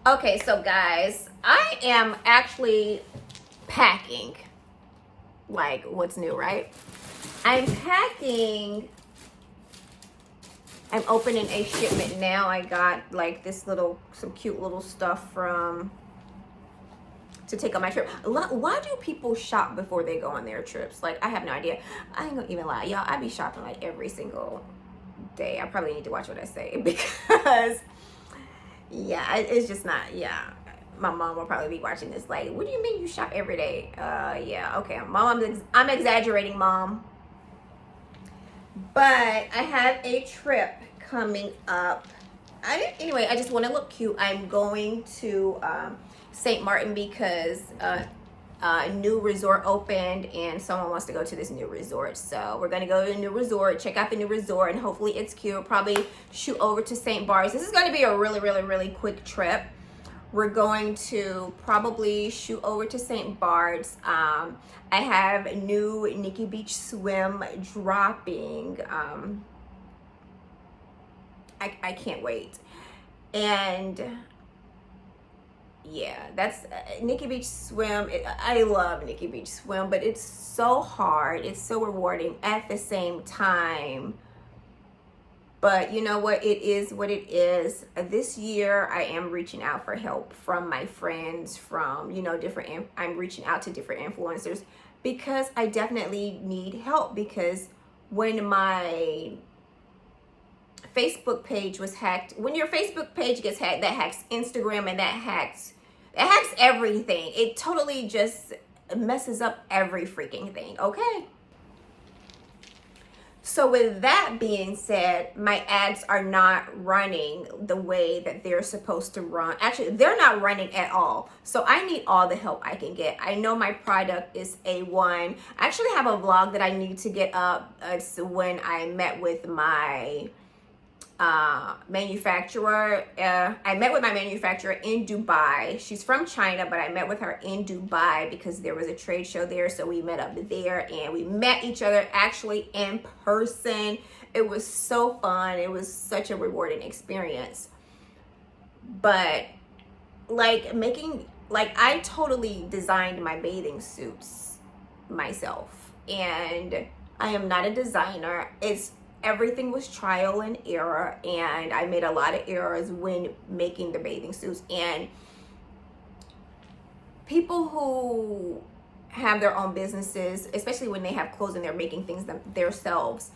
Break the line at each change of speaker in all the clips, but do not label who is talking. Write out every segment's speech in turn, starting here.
Okay, so guys, I am actually packing. Like, what's new, right? I'm packing. I'm opening a shipment now. I got like this some cute little stuff to take on my trip. Why do people shop before they go on their trips? Like, I have no idea. I ain't gonna even lie, y'all. I be shopping like every single day. I probably need to watch what I say because yeah, it's just not. Yeah, my mom will probably be watching this. Like, what do you mean you shop every day? Yeah, okay, mom. I'm exaggerating, mom. But I have a trip coming up. Anyway, I just want to look cute. I'm going to St. Martin because a new resort opened and someone wants to go to this new resort. So we're going to go to the new resort, check out the new resort, and hopefully it's cute. Probably shoot over to St. Bart's. This is going to be a really, really, really quick trip. We're going to probably shoot over to St. Bart's. I have new Nikki Beach swim dropping. I can't wait. And yeah, that's Nikki Beach swim. I love Nikki Beach swim, but it's so hard. It's so rewarding at the same time. But you know what? It is what it is. This year, I am reaching out for help from my friends, from, I'm reaching out to different influencers because I definitely need help. Because when my Facebook page was hacked, when your Facebook page gets hacked, that hacks Instagram and that hacks everything. It totally just messes up every freaking thing, okay? So with that being said, my ads are not running the way that they're supposed to run. Actually, they're not running at all. So I need all the help I can get. I know my product is A1. I actually have a vlog that I need to get up. It's when I met with my manufacturer. I met with my manufacturer in Dubai. She's from China, but I met with her in Dubai because there was a trade show there. So we met up there and we met each other actually in person. It was so fun. It was such a rewarding experience. But I totally designed my bathing suits myself, and I am not a designer. Everything was trial and error, and I made a lot of errors when making the bathing suits. And people who have their own businesses, especially when they have clothes and they're making things themselves,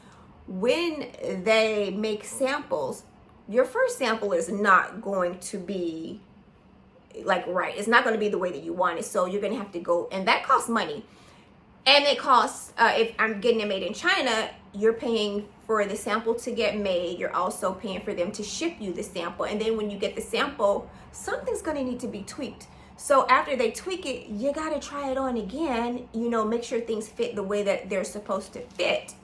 when they make samples, your first sample is not going to be right. It's not going to be the way that you want it. So you're going to have to go, and that costs money. And it costs, if I'm getting it made in China, you're paying for the sample to get made. You're also paying for them to ship you the sample. And then when you get the sample, something's going to need to be tweaked. So after they tweak it, you got to try it on again, make sure things fit the way that they're supposed to fit.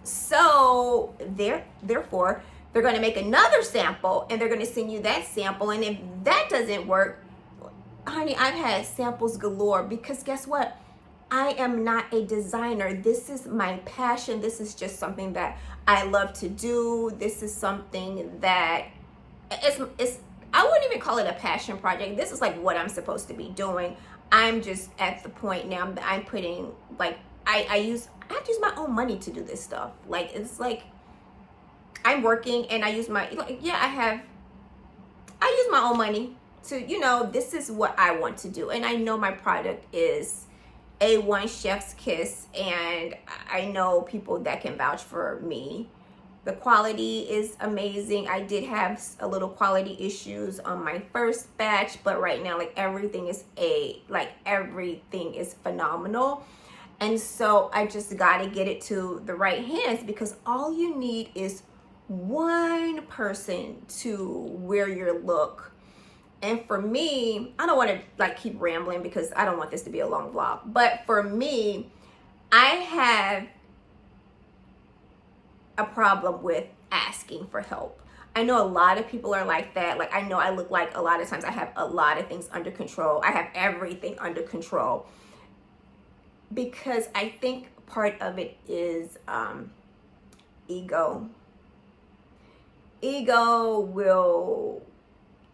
So therefore, they're going to make another sample and they're going to send you that sample. And if that doesn't work, honey, I've had samples galore, because guess what? I am not a designer. This is my passion. This is just something that I love to do. This is something that it's I wouldn't even call it a passion project. This is like what I'm supposed to be doing. I'm just at the point now that I'm putting I have to use my own money to do this stuff. It's like I'm working and I use my I use my own money to this is what I want to do, and I know my product is A1 chef's kiss, and I know people that can vouch for me. The quality is amazing. I did have a little quality issues on my first batch, but right now everything is phenomenal. And so I just got to get it to the right hands, because all you need is one person to wear your look. And for me, I don't want to keep rambling because I don't want this to be a long vlog. But for me, I have a problem with asking for help. I know a lot of people are like that. I know I look like a lot of times I have a lot of things under control. I have everything under control. Because I think part of it is ego. Ego will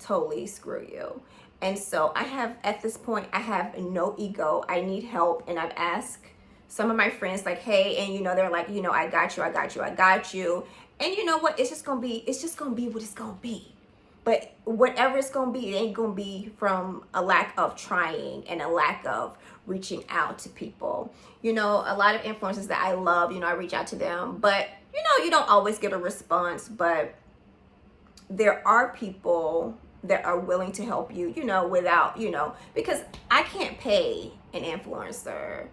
totally screw you. And so I have, at this point, I have no ego. I need help. And I've asked some of my friends, like, hey, and they're like, I got you, I got you, I got you. And you know what? It's just gonna be what it's gonna be. But whatever it's gonna be, it ain't gonna be from a lack of trying and a lack of reaching out to people. A lot of influencers that I love, I reach out to them, but you don't always get a response. But there are people that are willing to help you, without, because I can't pay an influencer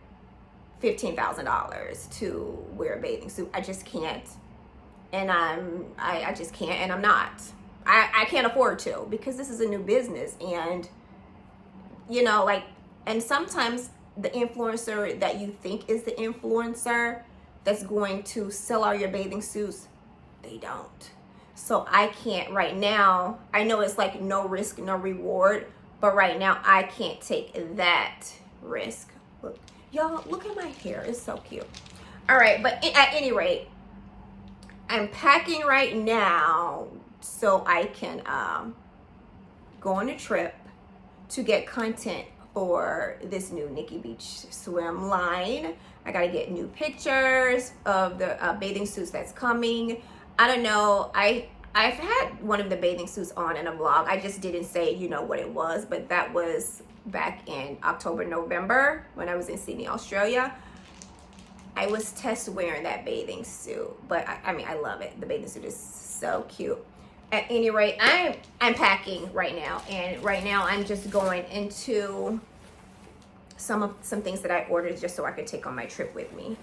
$15,000 to wear a bathing suit. I just can't. And I just can't, and I'm not. I can't afford to, because this is a new business. And and sometimes the influencer that you think is the influencer that's going to sell all your bathing suits, they don't. So I can't right now. I know it's like no risk, no reward, but right now I can't take that risk. Look, y'all, look at my hair. It's so cute. All right, but at any rate, I'm packing right now so I can go on a trip to get content for this new Nikki Beach swim line. I gotta get new pictures of the bathing suits that's coming. I don't know. I've had one of the bathing suits on in a vlog. I just didn't say, what it was, but that was back in October, November when I was in Sydney, Australia. I was test wearing that bathing suit, but I love it. The bathing suit is so cute. At any rate, I'm packing right now, and right now I'm just going into some things that I ordered just so I could take on my trip with me.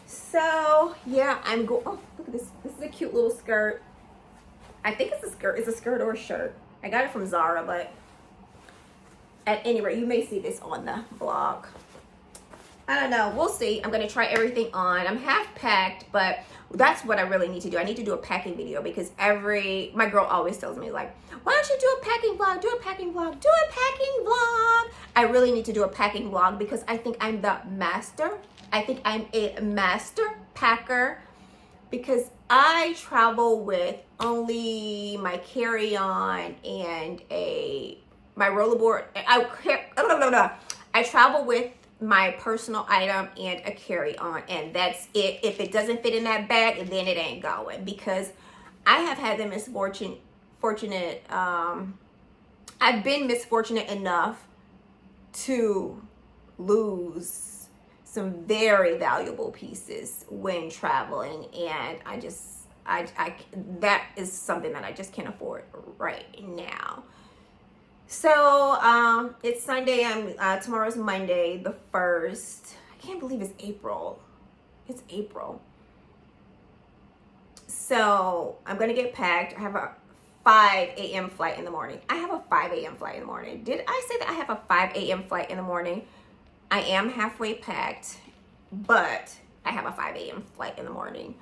So yeah, I'm going. Oh, look at this. This is a cute little skirt. I think it's a skirt. It's a skirt or a shirt. I got it from Zara, but at any rate, you may see this on the blog. I don't know. We'll see. I'm going to try everything on. I'm half packed, but that's what I really need to do. I need to do a packing video, because my girl always tells me, like, why don't you do a packing vlog? Do a packing vlog. Do a packing vlog. I really need to do a packing vlog, because I think I'm the master. I think I'm a master packer, because I travel with only my carry-on and my rollerboard. I travel with my personal item and a carry-on, and that's it. If it doesn't fit in that bag, then it ain't going, because I have had the I've been misfortunate enough to lose some very valuable pieces when traveling, and that is something that I just can't afford right now. So it's Sunday. Tomorrow's Monday, the 1st. I can't believe it's April. It's April. So I'm gonna get packed. I have a 5 a.m. flight in the morning. I have a 5 a.m. flight in the morning. Did I say that I have a 5 a.m. flight in the morning? I am halfway packed, but I have a 5 a.m. flight in the morning.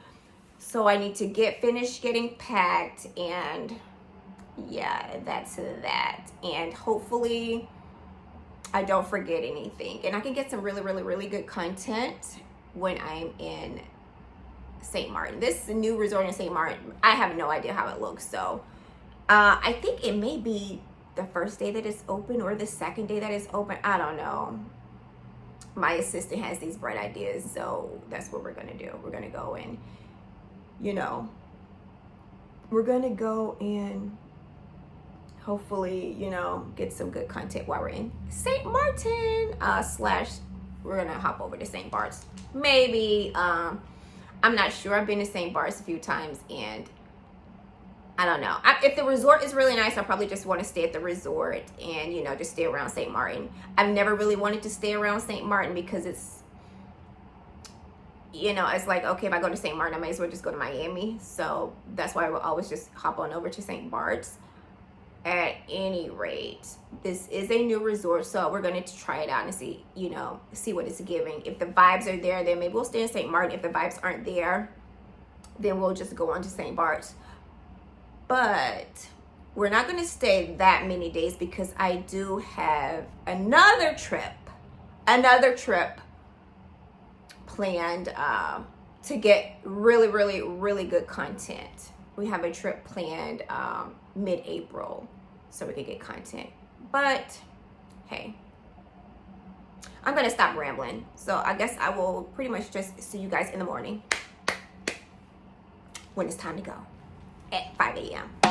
So I need to finish getting packed, and yeah, that's that. And hopefully I don't forget anything, and I can get some really, really, really good content when I'm in St. Martin. This new resort in St. Martin, I have no idea how it looks. So I think it may be the first day that it's open or the second day that it's open. I don't know. My assistant has these bright ideas, so that's what we're gonna do. We're gonna go and, we're gonna go and hopefully, get some good content while we're in St. Martin, we're gonna hop over to St. Bart's. Maybe, I'm not sure. I've been to St. Bart's a few times, and I don't know. If the resort is really nice, I probably just want to stay at the resort and, just stay around St. Martin. I've never really wanted to stay around St. Martin because it's, it's like, okay, if I go to St. Martin, I might as well just go to Miami. So that's why I will always just hop on over to St. Bart's. At any rate, this is a new resort, so we're going to try it out and see what it's giving. If the vibes are there, then maybe we'll stay in St. Martin. If the vibes aren't there, then we'll just go on to St. Bart's. But we're not going to stay that many days, because I do have another trip planned to get really, really, really good content. We have a trip planned mid-April. so we could get content. But hey, I'm gonna stop rambling. So I guess I will pretty much just see you guys in the morning when it's time to go at 5 a.m.